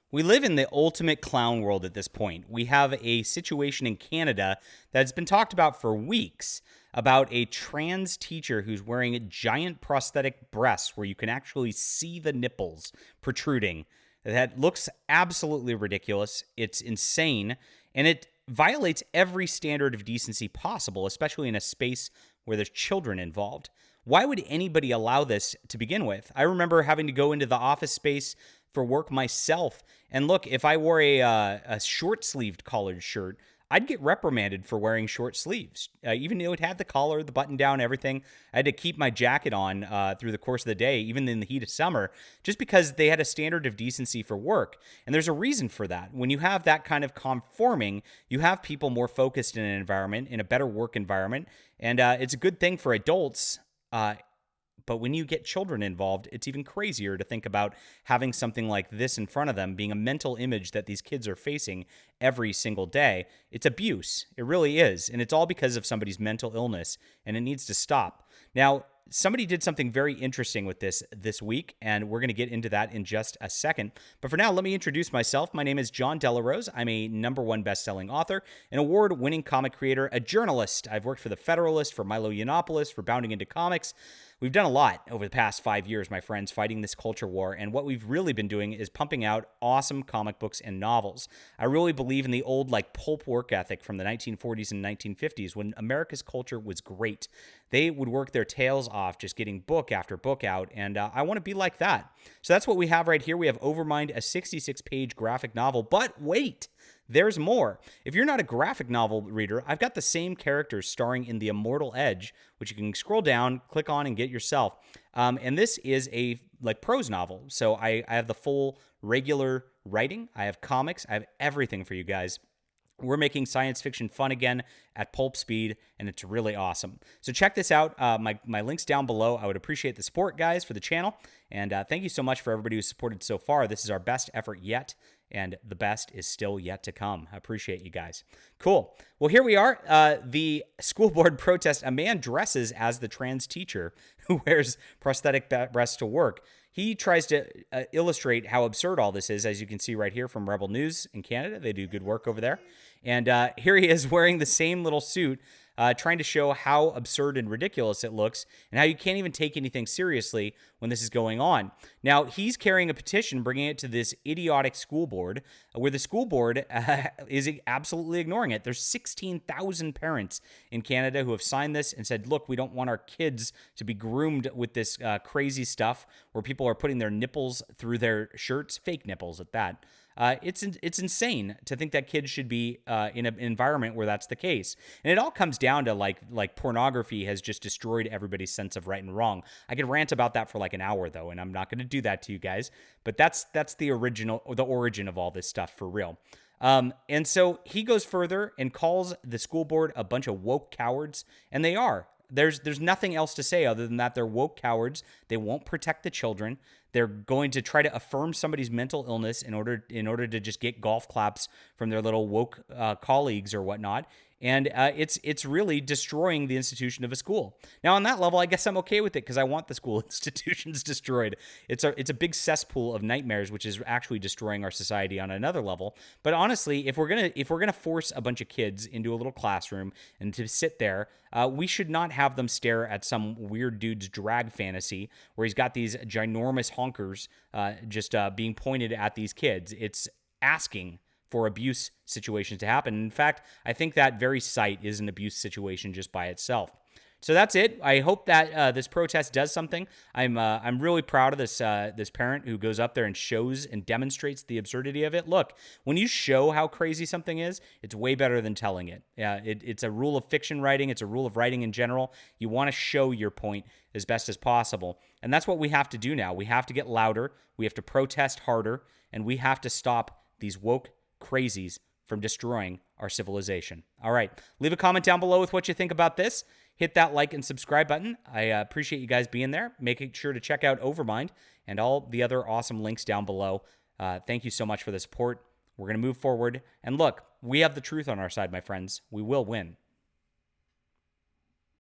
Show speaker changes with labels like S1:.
S1: We live in the ultimate clown world at this point. We have a situation in Canada that's been talked about for weeks about a trans teacher who's wearing giant prosthetic breasts where you can actually see the nipples protruding. That looks absolutely ridiculous. It's insane. And it violates every standard of decency possible, especially in a space where there's children involved. Why would anybody allow this to begin with? I remember having to go into the office space for work myself. And look, if I wore a short-sleeved collared shirt, I'd get reprimanded for wearing short sleeves. Even though it had the collar, the button down, everything, I had to keep my jacket on through the course of the day, even in the heat of summer, just because they had a standard of decency for work. And there's a reason for that. When you have that kind of conforming, you have people more focused in an environment, in a better work environment. And it's a good thing for adults. But when you get children involved, it's even crazier to think about having something like this in front of them being a mental image that these kids are facing every single day. It's abuse. It really is. And it's all because of somebody's mental illness, and it needs to stop. Now, somebody did something very interesting with this week, and we're going to get into that in just a second. But for now, let me introduce myself. My name is John Delarose. I'm a #1 best-selling author, an award-winning comic creator, a journalist. I've worked for The Federalist, for Milo Yiannopoulos, for Bounding Into Comics. We've done a lot over the past 5 years, my friends, fighting this culture war, and what we've really been doing is pumping out awesome comic books and novels. I really believe in the old, pulp work ethic from the 1940s and 1950s when America's culture was great. They would work their tails off just getting book after book out, and I want to be like that. So that's what we have right here. We have Overmind, a 66-page graphic novel, but wait! There's more. If you're not a graphic novel reader, I've got the same characters starring in The Immortal Edge, which you can scroll down, click on, and get yourself. And this is a prose novel. So I have the full regular writing. I have comics. I have everything for you guys. We're making science fiction fun again at Pulp speed, and it's really awesome. So check this out. My link's down below. I would appreciate the support, guys, for the channel. And thank you so much for everybody who's supported so far. This is our best effort yet, and the best is still yet to come. I appreciate you guys. Cool. Well, here we are. The school board protest. A man dresses as the trans teacher who wears prosthetic breasts to work. He tries to illustrate how absurd all this is, as you can see right here from Rebel News in Canada. They do good work over there. And here he is wearing the same little suit, trying to show how absurd and ridiculous it looks and how you can't even take anything seriously when this is going on. Now, he's carrying a petition, bringing it to this idiotic school board, where the school board is absolutely ignoring it. There's 16,000 parents in Canada who have signed this and said, look, we don't want our kids to be groomed with this crazy stuff where people are putting their nipples through their shirts, fake nipples at that. It's insane to think that kids should be in an environment where that's the case. And it all comes down to like pornography has just destroyed everybody's sense of right and wrong. I could rant about that for an hour though, and I'm not going to do that to you guys. But that's the origin of all this stuff for real. And so he goes further and calls the school board a bunch of woke cowards, and they are. There's nothing else to say other than that they're woke cowards. They won't protect the children. They're going to try to affirm somebody's mental illness in order to just get golf claps from their little woke colleagues or whatnot. And it's really destroying the institution of a school. Now, on that level, I guess I'm okay with it because I want the school institutions destroyed. It's a big cesspool of nightmares, which is actually destroying our society on another level. But honestly, if we're gonna force a bunch of kids into a little classroom and to sit there, we should not have them stare at some weird dude's drag fantasy where he's got these ginormous honkers just being pointed at these kids. It's asking for abuse situations to happen. In fact, I think that very sight is an abuse situation just by itself. So that's it. I hope that this protest does something. I'm really proud of this parent who goes up there and shows and demonstrates the absurdity of it. Look, when you show how crazy something is, it's way better than telling it. It's a rule of fiction writing. It's a rule of writing in general. You want to show your point as best as possible. And that's what we have to do now. We have to get louder. We have to protest harder. And we have to stop these woke crazies from destroying our civilization. All right. Leave a comment down below with what you think about this. Hit that like and subscribe button. I appreciate you guys being there. Make sure to check out Overmind and all the other awesome links down below. Thank you so much for the support. We're going to move forward. And look, we have the truth on our side, my friends. We will win.